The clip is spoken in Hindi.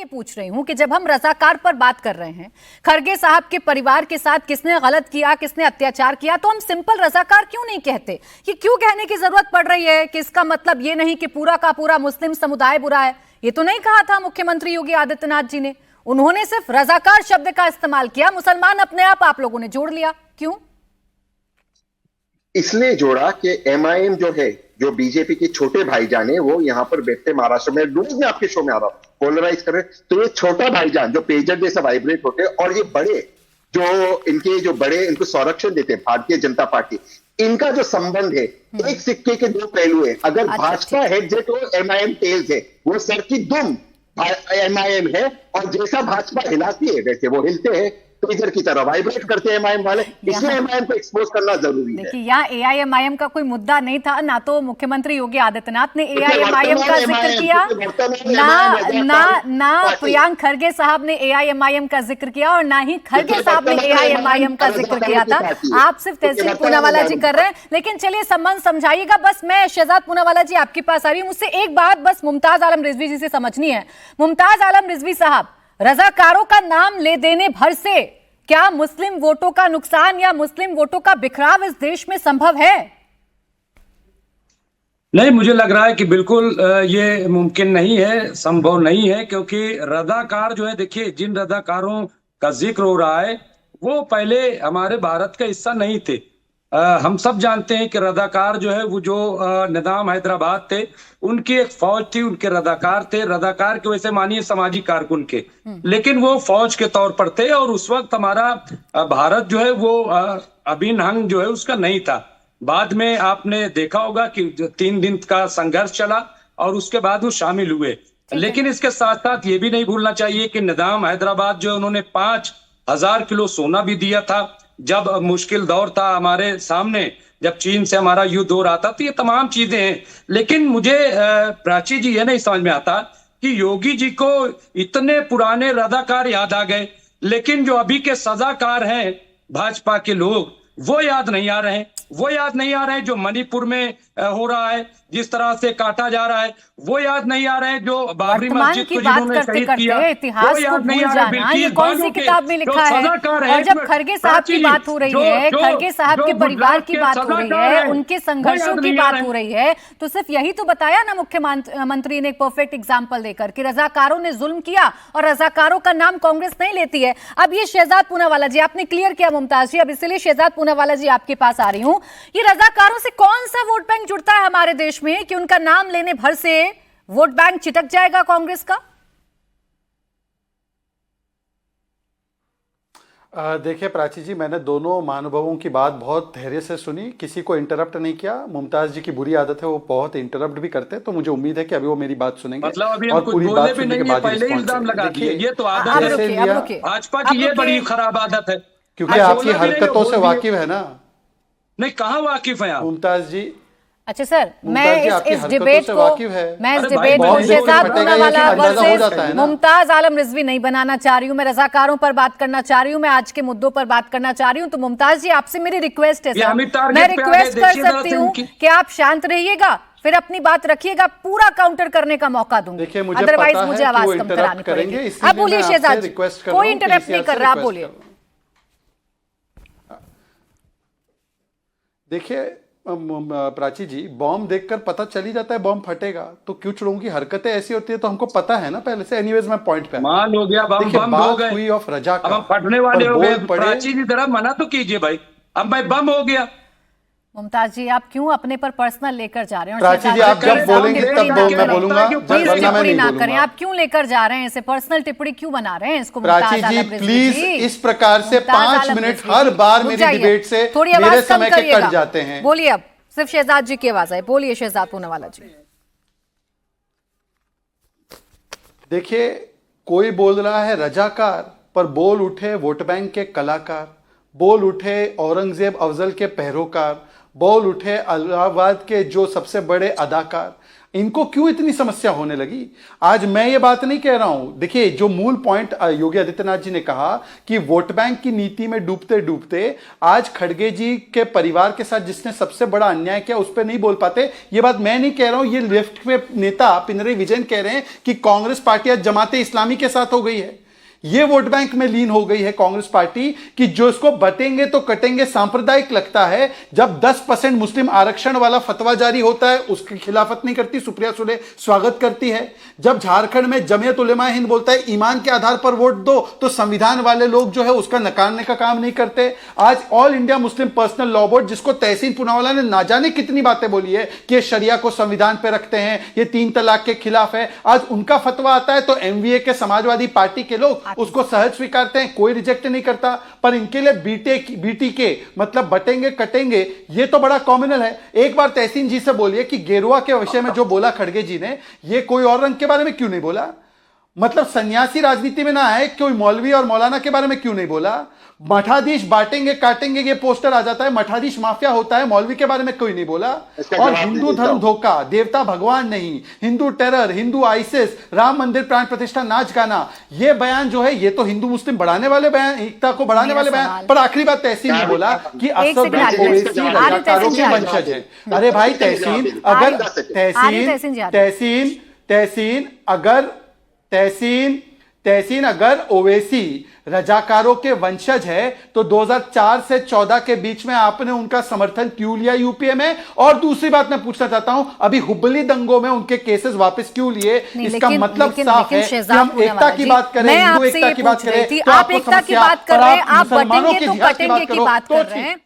ये पूछ रही हूं कि जब हम रजाकार पर बात कर रहे हैं, खरगे साहब के परिवार के साथ किसने गलत किया, किसने अत्याचार किया, तो हम सिंपल रजाकार क्यों नहीं कहते? ये क्यों कहने की जरूरत पड़ रही है कि इसका मतलब ये नहीं कि पूरा का पूरा मुस्लिम समुदाय बुरा है? ये तो नहीं कहा था मुख्यमंत्री योगी आदित्यनाथ जी ने। उन्होंने सिर्फ रजाकार शब्द का इस्तेमाल किया, मुसलमान अपने आप लोगों ने जोड़ लिया। क्यों? इसलिए जोड़ा कि एमआईएम जो है, जो बीजेपी के छोटे भाईजान है, वो यहाँ पर बैठते महाराष्ट्र में, रोज मैं आपके शो में आ रहा हूं, पोलराइज कर रहे, तो ये छोटा भाईजान जो पेजर जैसा वाइब्रेट होते हैं, और ये बड़े जो बड़े इनको संरक्षण देते हैं भारतीय जनता पार्टी, इनका जो संबंध है, एक सिक्के के दो पहलू है। अगर भाजपा हेड है तो एमआईएम टेल्स है, वो सर की दुम एमआईएम है, और जैसा भाजपा हिलाती है वैसे वो हिलते हैं, पेजर की तरह वाइब्रेट करते हैं एमआईएम वाले। इसलिए एमआईएम को एक्सपोज करना जरूरी है। देखिए, यहाँ एआईएमआईएम का कोई मुद्दा नहीं था, ना तो मुख्यमंत्री योगी आदित्यनाथ ने एआईएमआईएम का जिक्र किया, ना प्रियंक खरगे साहब ने एआईएमआईएम का जिक्र किया, और ना ही खरगे साहब ने एआईएमआईएम का जिक्र किया था। आप सिर्फ तहसीन पूनावाला जी कर रहे हैं। लेकिन चलिए, संबंध समझाइएगा। बस मैं शहजाद पूनावाला जी आपके पास आ रही हूँ। मुझसे एक बात बस मुमताज आलम रिजवी जी से समझनी है। मुमताज आलम रिजवी साहब, रजाकारों का नाम ले देने भर से क्या मुस्लिम वोटों का नुकसान या मुस्लिम वोटों का बिखराव इस देश में संभव है? नहीं, मुझे लग रहा है कि बिल्कुल ये मुमकिन नहीं है, संभव नहीं है, क्योंकि रजाकार जो है, देखिए, जिन रजाकारों का जिक्र हो रहा है वो पहले हमारे भारत का हिस्सा नहीं थे। हम सब जानते हैं कि रजाकार जो है, वो जो निजाम हैदराबाद थे, उनकी एक फौज थी, उनके रजाकार थे। रजाकार के वैसे मानिए सामाजिक कारकुन के, लेकिन वो फौज के तौर पर थे, और उस वक्त हमारा भारत जो है वो अभिन्न अंग जो है उसका नहीं था। बाद में आपने देखा होगा कि 3 दिन का संघर्ष चला और उसके बाद वो शामिल हुए। लेकिन इसके साथ साथ ये भी नहीं भूलना चाहिए कि निजाम हैदराबाद जो उन्होंने 5,000 किलो सोना भी दिया था जब मुश्किल दौर था हमारे सामने, जब चीन से हमारा युद्ध हो रहा था। तो ये तमाम चीजें हैं। लेकिन मुझे प्राची जी ये नहीं समझ में आता कि योगी जी को इतने पुराने रजाकार याद आ गए, लेकिन जो अभी के सजाकार हैं भाजपा के लोग, वो याद नहीं आ रहे हैं। वो याद नहीं आ रहे हैं जो मणिपुर में हो रहा है, जिस तरह से काटा जा रहा है। वो याद नहीं आ रहे हैं जो बाबरी मस्जिद को जिन्होंने शहीद किया, इतिहास को भूल जाना, ये कौन सी किताब में लिखा है? और जब खरगे साहब की बात हो रही है, खरगे साहब के परिवार की बात हो रही है, उनके संघर्षों की बात हो रही है, तो सिर्फ यही तो बताया ना मुख्यमंत्री ने एक परफेक्ट एग्जाम्पल देकर कि रजाकारों ने जुल्म किया, और रजाकारों का नाम कांग्रेस नहीं लेती है। अब ये शहजाद पूनावाला जी, आपने क्लियर किया मुमताज जी, अब इसलिए शहजाद पूनावाला जी आपके पास आ रही हूं। ये रजाकारों से कौन सा वोट बैंक जुड़ता है हमारे देश में कि उनका नाम लेने भर से वोट बैंक चिटक जाएगा कांग्रेस का? देखिए प्राची जी, मैंने दोनों महानुभावों की बात बहुत धैर्य से सुनी, किसी को इंटरप्ट नहीं किया। मुमताज जी की बुरी आदत है, वो बहुत इंटरप्ट भी करते हैं, तो मुझे उम्मीद है कि अभी वो मेरी बात सुनेंगे। मतलब अभी और पूरी बात सुनने के बाद पहले इल्जाम लगा दिए। ये तो आदत है भाजपा की, ये बड़ी खराब आदत है, क्योंकि आपकी हरकतों से वाकिफ है ना। नहीं, कहाँ वाकिफ है आप मुमताज जी? अच्छा सर, मैं इस डिबेट को शहजाद पूनावाला वर्सेस मुमताज आलम रिजवी नहीं बनाना चाह रही हूँ। मैं रजाकारों पर बात करना चाह रही हूँ, मैं आज के मुद्दों पर बात करना चाह रही हूँ। तो मुमताज जी, आपसे मेरी रिक्वेस्ट है सर, मैं रिक्वेस्ट कर सकती हूँ कि आप शांत रहिएगा, फिर अपनी बात रखिएगा, पूरा काउंटर करने का मौका दूंगी, अदरवाइज मुझे आवाज कम करानी पड़ेगी। अब बोलिए शहजाद जी, कोई इंटरप्ट नहीं कर रहा, आप बोलिए। देखिए प्राची जी, बॉम्ब देखकर पता चल ही जाता है बॉम्ब फटेगा, तो कुछ लोगों की हरकतें ऐसी होती है, तो हमको पता है ना पहले से। एनीवेज मैं पॉइंट पे मान हो गया, बम हो गए, हुई ऑफ रजाकार, अब फटने वाले हो गए। प्राची जी जरा मना तो कीजिए भाई, अब भाई बम हो गया। मुमताज जी, आप क्यों अपने पर पर्सनल लेकर जा रहे हैं? प्राची जी, आप जब बोलेंगे तब मैं बोलूंगा, टिप्पणी ना करें। आप क्यों लेकर जा रहे हैं इसे? पर्सनल टिप्पणी क्यों बना रहे हैं इसको? प्राची जी प्लीज, इस प्रकार से 5 मिनट हर बार मेरी डिबेट से मेरे समय के कट जाते हैं। बोलिए, अब सिर्फ शहजाद जी की आवाज है, बोलिए शहजाद पूनावाला जी। देखिए, कोई बोल रहा है रजाकार, पर बोल उठे वोट बैंक के कलाकार, बोल उठे औरंगजेब अफजल के पैरोकार, बोल उठे इलाहाबाद के जो सबसे बड़े अदाकार, इनको क्यों इतनी समस्या होने लगी? आज मैं ये बात नहीं कह रहा हूं, देखिए जो मूल पॉइंट योगी आदित्यनाथ जी ने कहा कि वोट बैंक की नीति में डूबते डूबते आज खड़गे जी के परिवार के साथ जिसने सबसे बड़ा अन्याय किया उस पर नहीं बोल पाते। ये बात मैं नहीं कह रहा हूं, ये लेफ्ट पे नेता पिनरई विजयन कह रहे हैं कि कांग्रेस पार्टी आज जमाते इस्लामी के साथ हो गई है, ये वोट बैंक में लीन हो गई है कांग्रेस पार्टी कि जो इसको बटेंगे तो कटेंगे सांप्रदायिक लगता है। जब 10% मुस्लिम आरक्षण वाला फतवा जारी होता है उसकी खिलाफत नहीं करती, सुप्रिया सुले स्वागत करती है। जब झारखंड में जमीयत उलेमा हिंद बोलता है ईमान के आधार पर वोट दो, तो संविधान वाले लोग जो है उसका नकारने का काम नहीं करते। आज all India Muslim personal law board, जिसको तहसीन पूनावाला ने ना जाने कितनी बातें बोली है कि ये शरिया को संविधान पे रखते हैं, ये 3 तलाक के खिलाफ है, आज उनका फतवा आता है तो एमवीए के समाजवादी पार्टी के लोग उसको सहज स्वीकारते हैं, कोई रिजेक्ट नहीं करता। पर इनके लिए बीटीके मतलब बटेंगे कटेंगे ये तो बड़ा कॉमनल है। एक बार तहसीन जी से बोलिए कि गेरुआ के विषय में जो बोला खड़गे जी ने, ये कोई और रंग के बारे में क्यों नहीं बोला? मतलब सन्यासी राजनीति में ना आए, कोई मौलवी और मौलाना के बारे में क्यों नहीं बोला? मठाधीश बांटेंगे काटेंगे ये पोस्टर आ जाता है, मठाधीश माफिया होता है, मौलवी के बारे में कोई नहीं बोला। और हिंदू धर्म धोखा, देवता भगवान नहीं, हिंदू टेरर, हिंदू आईसिस, राम मंदिर प्राण प्रतिष्ठा नाच गाना, ये बयान जो है ये तो हिंदू मुस्लिम बढ़ाने वाले बयान, एकता को बढ़ाने वाले बयान। पर आखिरी बात तहसीन ने बोला कि असद ओवैसी रजाकारों के वंशज है। अरे भाई तहसीन, अगर तहसीन अगर ओवैसी रजाकारों के वंशज है तो 2004 से 14 के बीच में आपने उनका समर्थन क्यों लिया यूपीए में? और दूसरी बात मैं पूछना चाहता हूं, अभी हुबली दंगों में उनके केसेस वापस क्यों लिए? इसका मतलब साफ है कि हम एकता की बात करें, हिंदू एकता की बात करें, आप एकता की बात कर रहे हैं, आप बटेंगे तो कटेंगे की बात कर रहे हैं।